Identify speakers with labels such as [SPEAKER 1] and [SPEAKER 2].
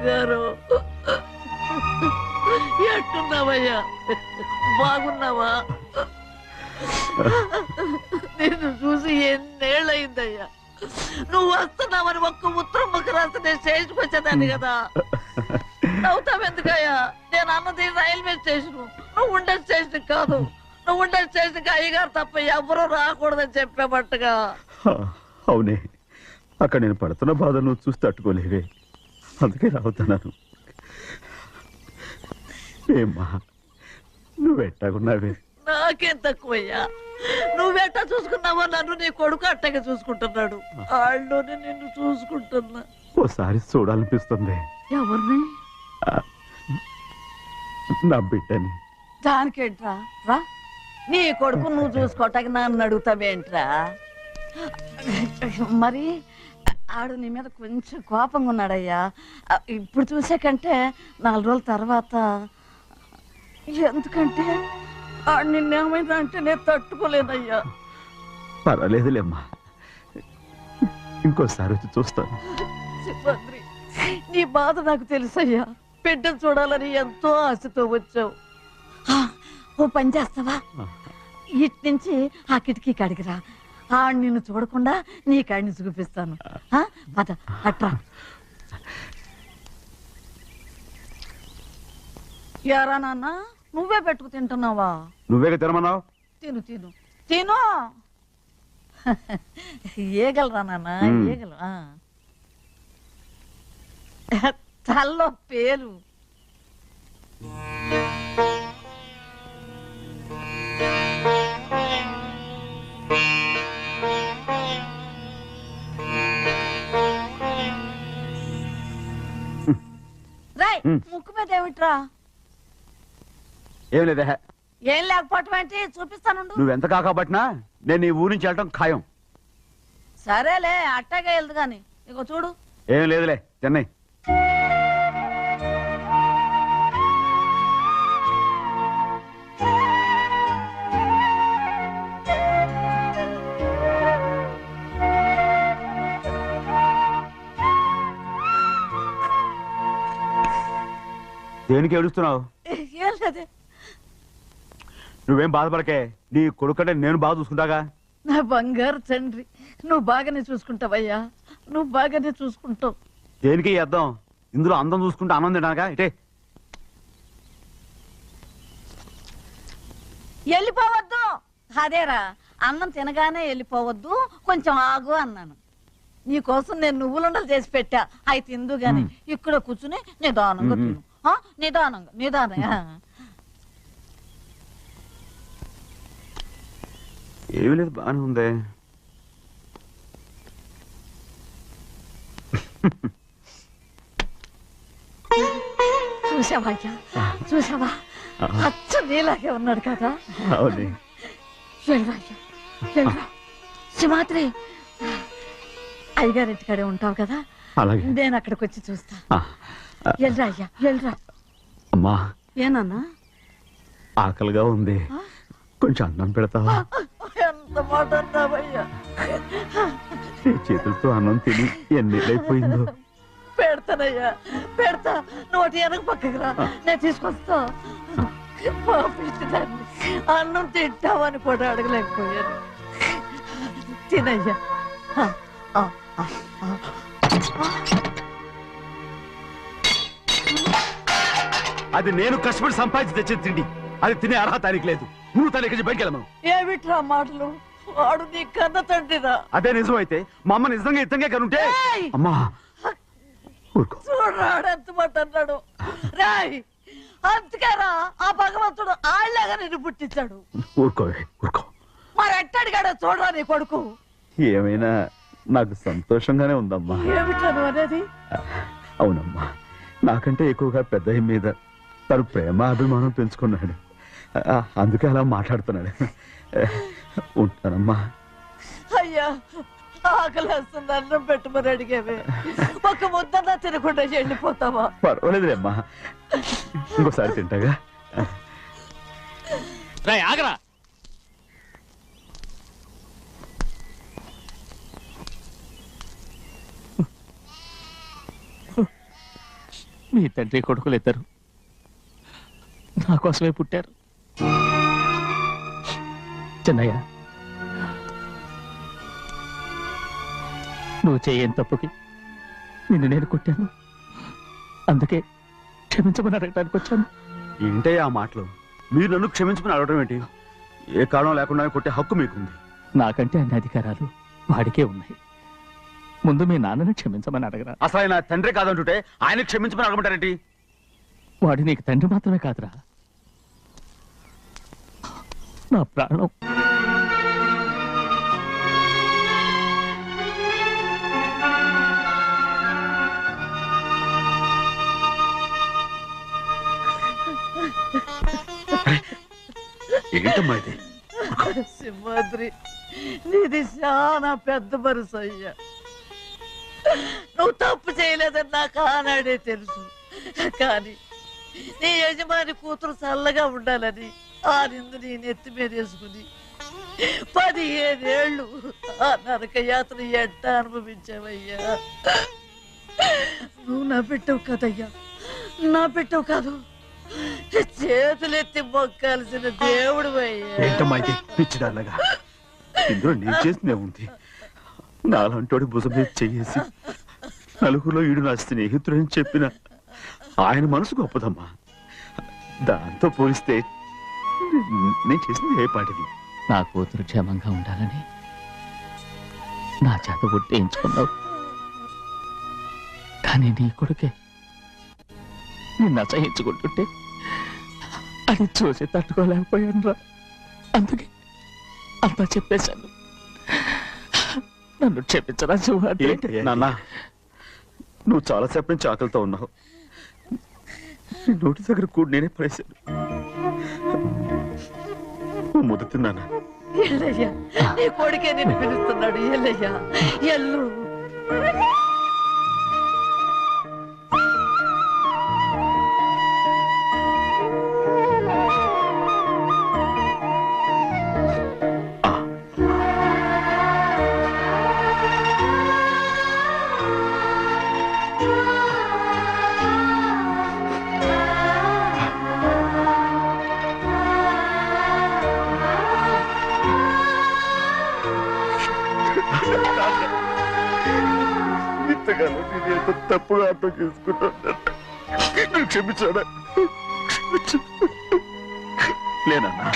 [SPEAKER 1] బంగారు ఎట్టున్నావయ్యా? బాగున్నావా? నిన్ను చూసి ఎన్నేళ్ళయిందయ్యా. నువ్వు వస్తున్నావని ఒక్క ఉత్తరం ముక్క రాస్తే నేను స్టేషన్కి వచ్చేదాన్ని కదా. నవ్వుతావెందుకయ్యా? నేను అన్నది రైల్వే స్టేషన్, నువ్వు ఉండే స్టేషన్ కాదు. నువ్వు ఉండే స్టేషన్కి అయ్యగారు తప్ప ఎవరూ రాకూడదని చెప్పేమట్టుగా.
[SPEAKER 2] అవునే, అక్కడ నేను పడుతున్న బాధ నువ్వు చూసి తట్టుకోలేవే, అందుకే రావుతున్నాను. ఏమ్మా నువ్వెట్టాగున్నావే?
[SPEAKER 1] నాకేం తక్కువయ్యా. నువ్వెట్టా చూసుకున్నావో నన్ను నీ కొడుకు అట్టగా చూసుకుంటున్నాడు. వాళ్ళలోనే నిన్ను చూసుకుంటున్నా.
[SPEAKER 2] ఓసారి చూడాలనిపిస్తుంది.
[SPEAKER 1] ఎవరిని?
[SPEAKER 2] నా బిడ్డని.
[SPEAKER 1] దానికేంట్రా? రా, నీ కొడుకు నువ్వు చూసుకోవటానికి నన్ను అడుగుతావేంట్రా? మరి ఆడు నీ మీద కొంచెం కోపంగా ఉన్నాడయ్యా. ఇప్పుడు చూసే కంటే 4 రోజుల తర్వాత. ఎందుకంటే ఆడు నిన్నేమైనా అంటే నేను తట్టుకోలేనయ్యా.
[SPEAKER 2] పర్వాలేదులేమ్మా, ఇంకోసారి వచ్చి చూస్తాను.
[SPEAKER 1] శివాద్రి, నీ బాధ నాకు తెలుసయ్యా. బిడ్డను చూడాలని ఎంతో ఆశతో వచ్చావు. ఓ పని చేస్తావా? ఇటు నుంచి ఆ కిటికీ కాడికిరా. ఆడు నిన్ను చూడకుండా నీ కాడిని చూపిస్తాను. పద అట్రా. యారా నాన్న, నువ్వే పెట్టుకు తింటున్నావా?
[SPEAKER 2] నువ్వే తినమన్నావు.
[SPEAKER 1] తిను తిను తిను. ఏగలరా నాన్న, ఏగలు. తల్లో పేరు. రాయ్, ముక్కు మీద ఏమిట్రా?
[SPEAKER 2] ఏం లేదా?
[SPEAKER 1] ఏం లేకపోవటం ఏంటి? చూపిస్తాను.
[SPEAKER 2] నువ్వెంత కాకబట్టినా నేను ఈ ఊరి నుంచి వెళ్ళటం ఖాయం.
[SPEAKER 1] సరేలే, అట్టాగా వెళ్దు గాని. ఇగో చూడు.
[SPEAKER 2] ఏం లేదులే, చెన్నై. దేనికి ఏడుస్తున్నావు?
[SPEAKER 1] ఏం లేదే.
[SPEAKER 2] నువ్వేం బాధపడకే, నీ కొడుకంటే నేను బాగా చూసుకుంటాగా.
[SPEAKER 1] నా బంగారు తండ్రి, నువ్వు బాగానే చూసుకుంటావయ్యా. నువ్వు బాగానే చూసుకుంటావు.
[SPEAKER 2] దేనికి అర్థం? ఇందులో అందం చూసుకుంటే ఆనందం తినాగా. ఇటే
[SPEAKER 1] వెళ్ళిపోవద్దు. అదేరా, అన్నం తినగానే వెళ్ళిపోవద్దు, కొంచెం ఆగు అన్నాను. నీకోసం నేను నువ్వులుండలు చేసి పెట్టా, అవి తిందు గాని. ఇక్కడ కూర్చుని నిదానంగా తిను. నిదానంగా నిదానంగా.
[SPEAKER 2] ఏమీ లేదు, బాగానే ఉంది.
[SPEAKER 1] చూసావా అయ్యా, చూసావా? అచ్చ నీలాగే ఉన్నాడు కదా. వెళ్ళరా అయ్యా, వెళ్ళరా. సింహాద్రి, అయ్యగారింటికాడే ఉంటావు కదా, నేను అక్కడికి వచ్చి చూస్తా. వెళ్ళరా అయ్యా, వెళ్ళరా.
[SPEAKER 2] అమ్మా,
[SPEAKER 1] ఏనన్నా?
[SPEAKER 2] ఆకలిగా ఉంది, కొంచెం అన్నం పెడతావా?
[SPEAKER 1] ఎంత మాట అన్నావయ్యా.
[SPEAKER 2] నీ చేతులతో అన్నం తిని ఎన్నిళ్ళైపోయిందో.
[SPEAKER 1] పెడతానయ్యా, పెడతా. నోటి వెనక పక్కకు రా, నేను తీసుకొస్తా. పాపించదాన్ని అన్నం తింటావని కూడా అడగలేకపోయాను. తినయ్యా.
[SPEAKER 2] అది నేను కష్టపడి సంపాదించి తెచ్చిన తిండి, అది తినే అర్హత ఆయనకి లేదు. నువ్వు తన ఇక్కడి బయటికి వెళ్ళమను.
[SPEAKER 1] ఏమిట్రా మాటలు? వాడు నీ కన్న తండ్రిరా.
[SPEAKER 2] అదే నిజం అయితే మా అమ్మ నిజంగా ఇతంగా కనుంటే. అమ్మా
[SPEAKER 1] చూడరాడు ఎంత మాట అన్నాడు. రాయ్, అందుకేరా ఆ భగవంతుడు ఆళ్ళగా నిన్ను పుట్టించాడు.
[SPEAKER 2] ఊరుకోవే, ఊరుకో.
[SPEAKER 1] మరి ఎట్టడిగాడో చూడరా నీ కొడుకు.
[SPEAKER 2] ఏమైనా నాకు సంతోషంగానే ఉందమ్మా.
[SPEAKER 1] ఏమిట్రా నువ్వు అనేది?
[SPEAKER 2] అవునమ్మా, నాకంటే ఎక్కువగా పెద్ద మీద తను ప్రేమ అభిమానం పెంచుకున్నాడు, అందుకే అలా మాట్లాడుతున్నాడు. ఉంటానమ్మా.
[SPEAKER 1] అయ్యా, ఆకలేస్తుంది, అన్నం పెట్టమని అడిగేవే. ఒక ముద్దన్నా తినకుండా వెళ్ళిపోతావా?
[SPEAKER 2] పర్వాలేదులేమ్మా, ఇంకోసారి తింటాగా.
[SPEAKER 3] ఆగరా. మీ తండ్రి కొడుకులు ఇద్దరు నా కోసమే పుట్టారు. చిన్నయ్య, నువ్వు చేయని తప్పుకి నిన్ను నేను కొట్టాను. అందుకే క్షమించమని అడగడానికి వచ్చాను.
[SPEAKER 2] ఏంటే ఆ మాటలు? మీరు నన్ను క్షమించమని అడగడం ఏంటి? ఏ కారణం లేకుండా కొట్టే హక్కు మీకుంది.
[SPEAKER 3] నాకంటే అన్ని అధికారాలు వాడికే ఉన్నాయి. ముందు మీ నాన్నని క్షమించమని అడగరా.
[SPEAKER 2] అసలు ఆయన తండ్రి కాదంటుంటే ఆయన క్షమించమని అడగమంటారేంటి?
[SPEAKER 3] వాడి నీకు తండ్రి మాత్రమే కాదురా, నా ప్రాణం.
[SPEAKER 2] ఏంటమ్మా ఇది?
[SPEAKER 1] సింహాద్రి, నీది చాలా పెద్ద మనసు అయ్యా. నువ్వు తప్పు చేయలేదని నాకు ఆనాడే తెలుసు. కానీ నీ యజమాని కూతురు చల్లగా ఉండాలని ఆ నిందు నీ నెత్తి మీద వేసుకుని 15 ఏళ్ళు ఆ నరక యాత్ర ఎట్ట అనుభవించావయ్యా. నువ్వు నా పెట్టవు కదయ్యా, నా పెట్టవు కాదు, చేతులెత్తి మొక్కాల్సిన దేవుడు అయ్యా.
[SPEAKER 2] ఏంటమ్మా ఇది పిచ్చిదాల్లగా? ఇందులో నేను చేసినే ఉంది. నాలంటోడి భుజం మీద చెయ్యేసి నలుగురిలో ఈడు నా స్నేహితుడని చెప్పిన ఆయన మనసు గొప్పదమ్మా. దాంతో పోలిస్తే నేను చేసింది ఏ పాటిది?
[SPEAKER 3] నా కూతురు క్షేమంగా ఉండాలని నా చేత ఒట్టేయించుకున్నావు. కానీ నీ కొడుకే నిన్ను అసహించుకుంటుంటే అది చూసి తట్టుకోలేకపోయాను రా. అందుకే అంతా చెప్పేశాను. నన్ను క్షమించరా సింహాద్రి.
[SPEAKER 2] నాన్న, నువ్వు చాలాసేపు నుంచి ఆకలితో ఉన్నావు. నీ నోటి దగ్గర కూడా నేనే పడేశాను. ముద్ద తిన్నానా?
[SPEAKER 1] ఎల్లయ్యా, నీ కొడుకే నిన్ను పిలుస్తున్నాడు. ఎల్లయ్యా, ఎల్లు.
[SPEAKER 2] ఇంతకాలం నేను ఎంత తప్పుగా అర్థం చేసుకుంటాను. క్షమించాడా? లేనన్నా.